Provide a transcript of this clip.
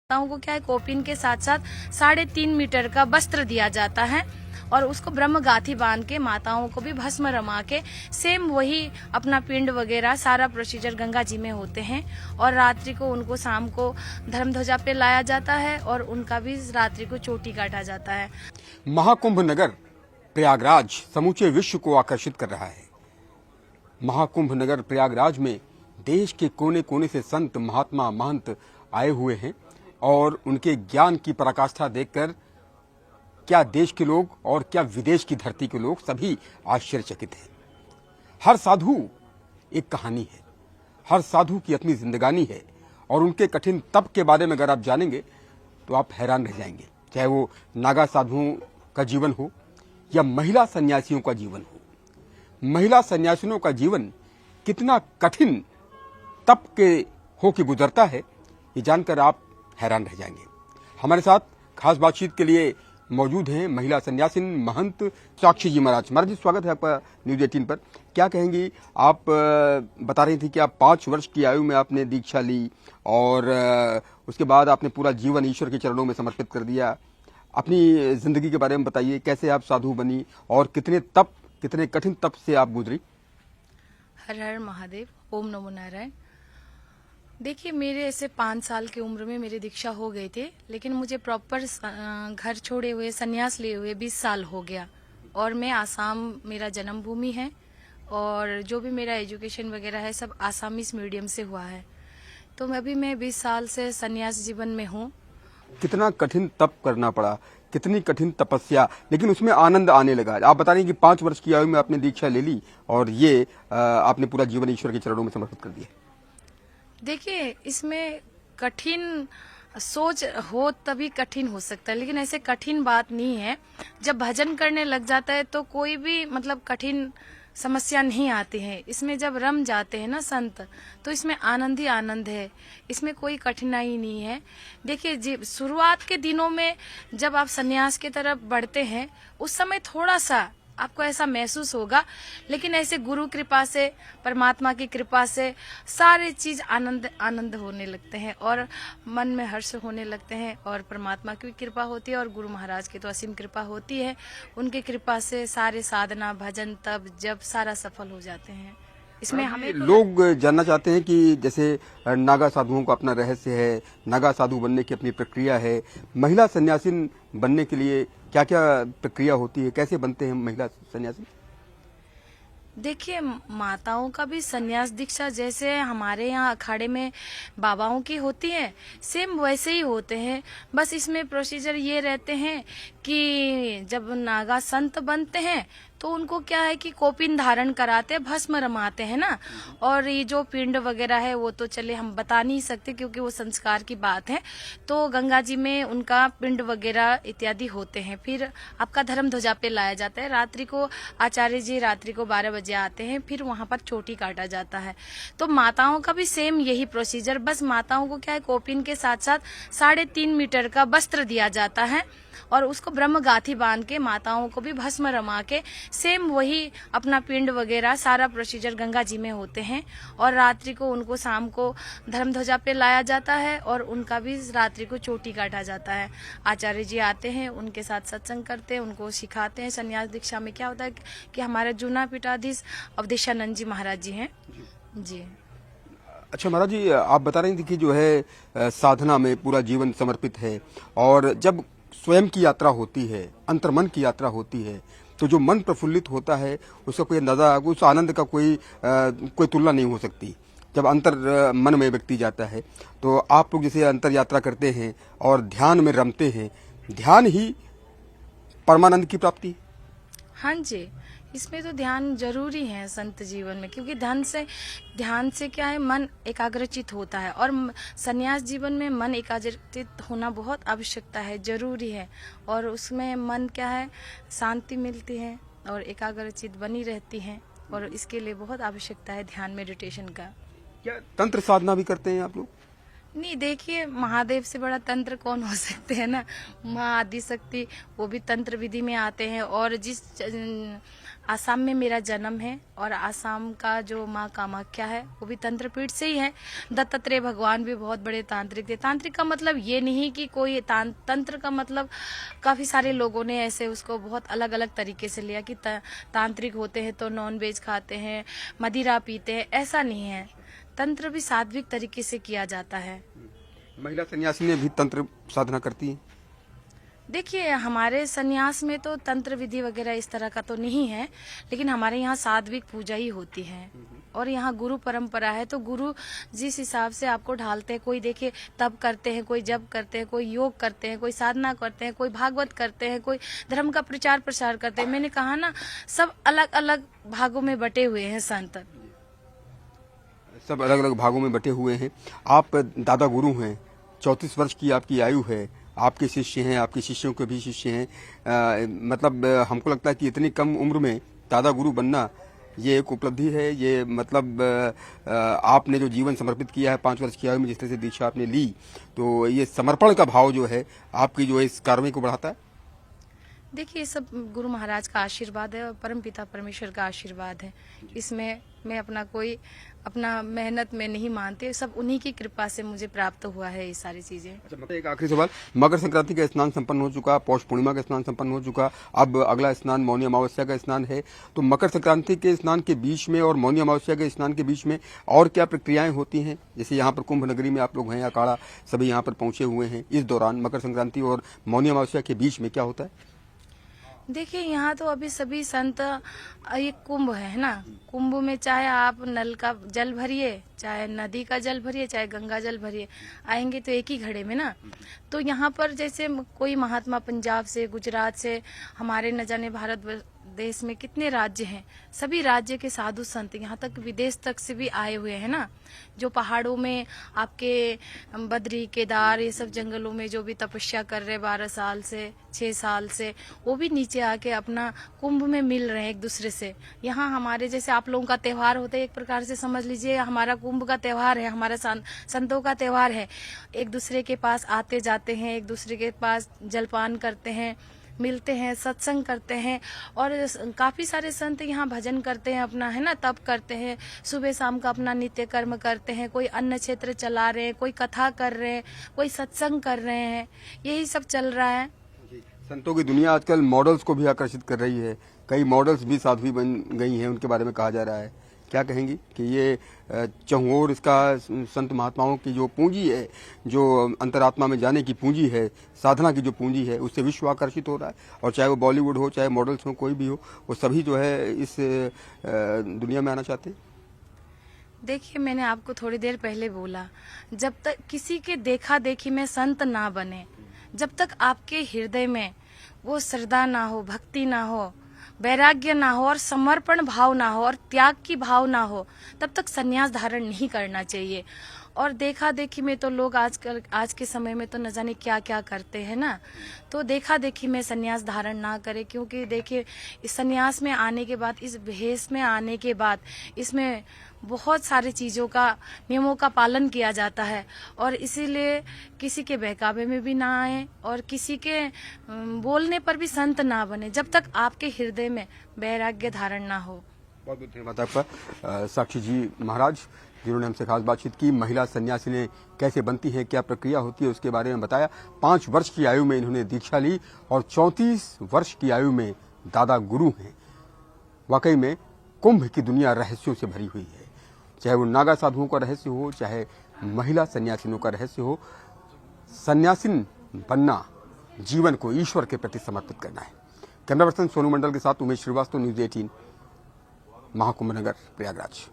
माताओं को क्या है, कोपिन के साथ साथ 3.5 मीटर का वस्त्र दिया जाता है और उसको ब्रह्म गाथी बांध के माताओं को भी भस्म रमा के सेम वही अपना पिंड वगैरह सारा प्रोसीजर गंगा जी में होते हैं और रात्रि को उनको शाम को धर्म ध्वजा पे लाया जाता है और उनका भी रात्रि को चोटी काटा जाता है। महाकुंभ नगर प्रयागराज समूचे विश्व को आकर्षित कर रहा है। महाकुंभ नगर प्रयागराज में देश के कोने कोने से संत महात्मा महंत आए हुए हैं और उनके ज्ञान की पराकाष्ठा देखकर क्या देश के लोग और क्या विदेश की धरती के लोग सभी आश्चर्यचकित हैं। हर साधु एक कहानी है, हर साधु की अपनी जिंदगानी है और उनके कठिन तप के बारे में अगर आप जानेंगे तो आप हैरान रह जाएंगे। चाहे वो नागा साधुओं का जीवन हो या महिला सन्यासियों का जीवन हो। महिला सन्यासियों का जीवन कितना कठिन तप के होके गुजरता है, ये जानकर आप हैरान रह जाएंगे। हमारे साथ खास बातचीत के लिए मौजूद हैं महिला सन्यासिन महंत साक्षी जी महाराज। महाराज जी, स्वागत है आपका न्यूज 18 पर। क्या कहेंगी आप? बता रही थी कि आप 5 वर्ष की आयु में आपने दीक्षा ली और उसके बाद आपने पूरा जीवन ईश्वर के चरणों में समर्पित कर दिया। अपनी जिंदगी के बारे में बताइए, कैसे आप साधु बनी और कितने कठिन तप से आप गुजरी? हर हर महादेव, ओम नमो नारायण। देखिए, मेरे ऐसे 5 साल की उम्र में मेरी दीक्षा हो गई थी, लेकिन मुझे प्रॉपर घर छोड़े हुए संन्यास लिए हुए 20 साल हो गया और मैं आसाम मेरा जन्मभूमि है और जो भी मेरा एजुकेशन वगैरह है सब आसामीज मीडियम से हुआ है। तो अभी मैं 20 साल से संन्यास जीवन में हूँ। कितना कठिन तप करना पड़ा, कितनी कठिन तपस्या, लेकिन उसमें आनंद आने लगा। आप बता रही हैं कि 5 वर्ष की आयु में आपने दीक्षा ले ली और ये आपने पूरा जीवन ईश्वर के चरणों में समर्पित कर दिया। देखिए, इसमें कठिन सोच हो तभी कठिन हो सकता है, लेकिन ऐसे कठिन बात नहीं है। जब भजन करने लग जाता है तो कोई भी मतलब कठिन समस्या नहीं आती है। इसमें जब रम जाते हैं ना संत, तो इसमें आनंद ही आनंद है, इसमें कोई कठिनाई नहीं है। देखिए, शुरुआत के दिनों में जब आप सन्यास की तरफ बढ़ते हैं उस समय थोड़ा सा आपको ऐसा महसूस होगा, लेकिन ऐसे गुरु कृपा से, परमात्मा की कृपा से सारे चीज आनंद आनंद होने लगते हैं और मन में हर्ष होने लगते हैं और परमात्मा की कृपा होती है और गुरु महाराज की तो असीम कृपा होती है। उनकी कृपा से सारे साधना, भजन, तप, जब सारा सफल हो जाते हैं। इसमें हमें लोग जानना चाहते हैं कि जैसे नागा साधुओं का अपना रहस्य है, नागा साधु बनने की अपनी प्रक्रिया है, महिला सन्यासिन बनने के लिए क्या क्या प्रक्रिया होती है, कैसे बनते हैं महिला सन्यासी? देखिए, माताओं का भी संन्यास दीक्षा जैसे हमारे यहाँ अखाड़े में बाबाओं की होती है, सेम वैसे ही होते हैं। बस इसमें प्रोसीजर ये रहते हैं कि जब नागा संत बनते हैं तो उनको क्या है कि कोपिन धारण कराते हैं, भस्म रमाते हैं ना। और ये जो पिंड वगैरह है वो तो चले हम बता नहीं सकते क्योंकि वो संस्कार की बात है। तो गंगा जी में उनका पिंड वगैरह इत्यादि होते हैं। फिर आपका धर्म ध्वजा पे लाया जाता है। रात्रि को आचार्य जी रात्रि को 12 बजे आते हैं, फिर वहां पर चोटी काटा जाता है। तो माताओं का भी सेम यही प्रोसीजर, बस माताओं को क्या है, कोपिन के साथ साथ 3.5 मीटर का वस्त्र दिया जाता है और उसको ब्रह्म गाथी बांध के माताओं को भी भस्म रमा के सेम वही अपना पिंड वगैरह सारा प्रोसीजर गंगा जी में होते हैं और रात्रि को उनको शाम को धर्म ध्वजा पे लाया जाता है और उनका भी रात्रि को चोटी काटा जाता है। आचार्य जी आते हैं, उनके साथ सत्संग करते हैं, उनको सिखाते हैं। संन्यास दीक्षा में क्या होता है कि हमारे जूना पीठाधीश अवधेशानंद जी महाराज जी हैं जी। अच्छा महाराज जी, आप बता रही थी कि जो है साधना में पूरा जीवन समर्पित है और जब स्वयं की यात्रा होती है, अंतर्मन की यात्रा होती है, तो जो मन प्रफुल्लित होता है उसका कोई अंदाजा, उस आनंद का कोई तुलना नहीं हो सकती। जब अंतर मन में व्यक्ति जाता है तो आप लोग जैसे अंतर यात्रा करते हैं और ध्यान में रमते हैं, ध्यान ही परमानंद की प्राप्ति। हाँ जी, इसमें तो ध्यान जरूरी है संत जीवन में, क्योंकि ध्यान से क्या है, मन एकाग्रचित होता है और संन्यास जीवन में मन एकाग्रचित होना बहुत आवश्यकता है, जरूरी है। और उसमें मन क्या है, शांति मिलती है और एकाग्रचित बनी रहती है और इसके लिए बहुत आवश्यकता है ध्यान मेडिटेशन का। क्या तंत्र साधना भी करते हैं आप लोग? नहीं, देखिए, महादेव से बड़ा तंत्र कौन हो सकते हैं ना। माँ आदि शक्ति वो भी तंत्र विधि में आते हैं और जिस आसाम में मेरा जन्म है और आसाम का जो माँ कामाख्या है वो भी तंत्रपीठ से ही है। दत्तात्रेय भगवान भी बहुत बड़े तांत्रिक थे। तांत्रिक का मतलब ये नहीं कि कोई तंत्र का मतलब काफी सारे लोगों ने ऐसे उसको बहुत अलग अलग तरीके से लिया कि तांत्रिक होते हैं तो नॉन वेज खाते हैं, मदिरा पीते हैं, ऐसा नहीं है। तंत्र भी सात्विक तरीके से किया जाता है। महिला सन्यासी ने भी तंत्र साधना करती है। देखिए, हमारे सन्यास में तो तंत्र विधि वगैरह इस तरह का तो नहीं है, लेकिन हमारे यहाँ सात्विक पूजा ही होती है और यहाँ गुरु परंपरा है। तो गुरु जिस हिसाब से आपको ढालते हैं, कोई देखिए तप करते हैं, कोई जप करते हैं, कोई योग करते हैं, कोई साधना करते हैं, कोई भागवत करते हैं, कोई धर्म का प्रचार प्रसार करते हैं। मैंने कहा ना, सब अलग अलग भागों में बटे हुए हैं संत। सब अलग अलग भागों में बटे हुए हैं। आप दादा गुरु हैं, 34 वर्ष की आपकी आयु है, आपके शिष्य हैं, आपके शिष्यों के भी शिष्य हैं। मतलब हमको लगता है कि इतनी कम उम्र में दादा गुरु बनना ये एक उपलब्धि है। ये मतलब आपने जो जीवन समर्पित किया है 5 वर्ष की आयु में, जिस तरह से दीक्षा आपने ली, तो ये समर्पण का भाव जो है आपकी जो है इस कार्रवाई को बढ़ाता है। देखिए, ये सब गुरु महाराज का आशीर्वाद है और परमपिता परमेश्वर का आशीर्वाद है। इसमें मैं अपना मेहनत में नहीं मानती, सब उन्हीं की कृपा से मुझे प्राप्त हुआ है ये सारी चीजें। अच्छा, एक आखिरी सवाल, मकर संक्रांति का स्नान संपन्न हो चुका, पौष पूर्णिमा का स्नान संपन्न हो चुका, अब अगला स्नान मौनी अमावस्या का स्नान है। तो मकर संक्रांति के स्नान के बीच में और मौनी अमावस्या के स्नान के बीच में और क्या प्रक्रियाएं होती हैं? जैसे यहाँ पर कुंभ नगरी में आप लोग हैं, अखाड़ा सभी यहाँ पर पहुंचे हुए हैं, इस दौरान मकर संक्रांति और मौनी अमावस्या के बीच में क्या होता है? देखिए, यहाँ तो अभी सभी संत, ये कुंभ है ना, कुंभ में चाहे आप नल का जल भरिए, चाहे नदी का जल भरिए, चाहे गंगा जल भरिए, आएंगे तो एक ही घड़े में ना। तो यहाँ पर जैसे कोई महात्मा पंजाब से, गुजरात से, हमारे न जाने भारत देश में कितने राज्य हैं, सभी राज्य के साधु संत, यहाँ तक विदेश तक से भी आए हुए हैं ना। जो पहाड़ों में आपके बद्री, केदार, ये सब जंगलों में जो भी तपस्या कर रहे 12 साल से, 6 साल से, वो भी नीचे आके अपना कुंभ में मिल रहे हैं एक दूसरे से। यहाँ हमारे जैसे आप लोगों का त्योहार होता है, एक प्रकार से समझ लीजिए हमारा कुंभ का त्योहार है, हमारा संतों का त्योहार है। एक दूसरे के पास आते जाते हैं, एक दूसरे के पास जलपान करते हैं, मिलते हैं, सत्संग करते हैं। और काफी सारे संत यहाँ भजन करते हैं, अपना है ना, तप करते हैं, सुबह शाम का अपना नित्य कर्म करते हैं। कोई अन्न क्षेत्र चला रहे हैं, कोई कथा कर रहे हैं, कोई सत्संग कर रहे हैं, यही सब चल रहा है। संतों की दुनिया आजकल मॉडल्स को भी आकर्षित कर रही है, कई मॉडल्स भी साध्वी बन गई हैं, उनके बारे में कहा जा रहा है। क्या कहेंगी कि ये चहुओर इसका संत महात्माओं की जो पूंजी है, जो अंतरात्मा में जाने की पूंजी है, साधना की जो पूंजी है, उससे विश्व आकर्षित हो रहा है। और चाहे वो बॉलीवुड हो, चाहे मॉडल्स हो, कोई भी हो, वो सभी जो है इस दुनिया में आना चाहते हैं। देखिए, मैंने आपको थोड़ी देर पहले बोला, जब तक किसी के देखा देखी में संत ना बने, जब तक आपके हृदय में वो श्रद्धा ना हो, भक्ति ना हो, वैराग्य ना हो और समर्पण भाव ना हो और त्याग की भाव ना हो, तब तक संन्यास धारण नहीं करना चाहिए। और देखा देखी में तो लोग आजकल, आज के समय में तो न जाने क्या क्या करते हैं ना। तो देखा देखी में संन्यास धारण ना करें, क्योंकि देखिए, इस संन्यास में आने के बाद, इस भेष में आने के बाद, इसमें बहुत सारी चीजों का, नियमों का पालन किया जाता है। और इसीलिए किसी के बहकावे में भी ना आए और किसी के बोलने पर भी संत ना बने, जब तक आपके हृदय में वैराग्य धारण ना हो। बहुत बहुत धन्यवाद आपका साक्षी जी महाराज, जिन्होंने हमसे खास बातचीत की। महिला सन्यासी ने कैसे बनती है, क्या प्रक्रिया होती है, उसके बारे में बताया। 5 वर्ष की आयु में इन्होंने दीक्षा ली और 34 वर्ष की आयु में दादा गुरु हैं। वाकई में कुंभ की दुनिया रहस्यों से भरी हुई है, चाहे वो नागा साधुओं का रहस्य हो, चाहे महिला सन्यासिनों का रहस्य हो। सन्यासिन बनना जीवन को ईश्वर के प्रति समर्पित करना है। कैमरा पर्सन सोनू मंडल के साथ उमेश श्रीवास्तव, न्यूज़ 18, महाकुंभ नगर, प्रयागराज।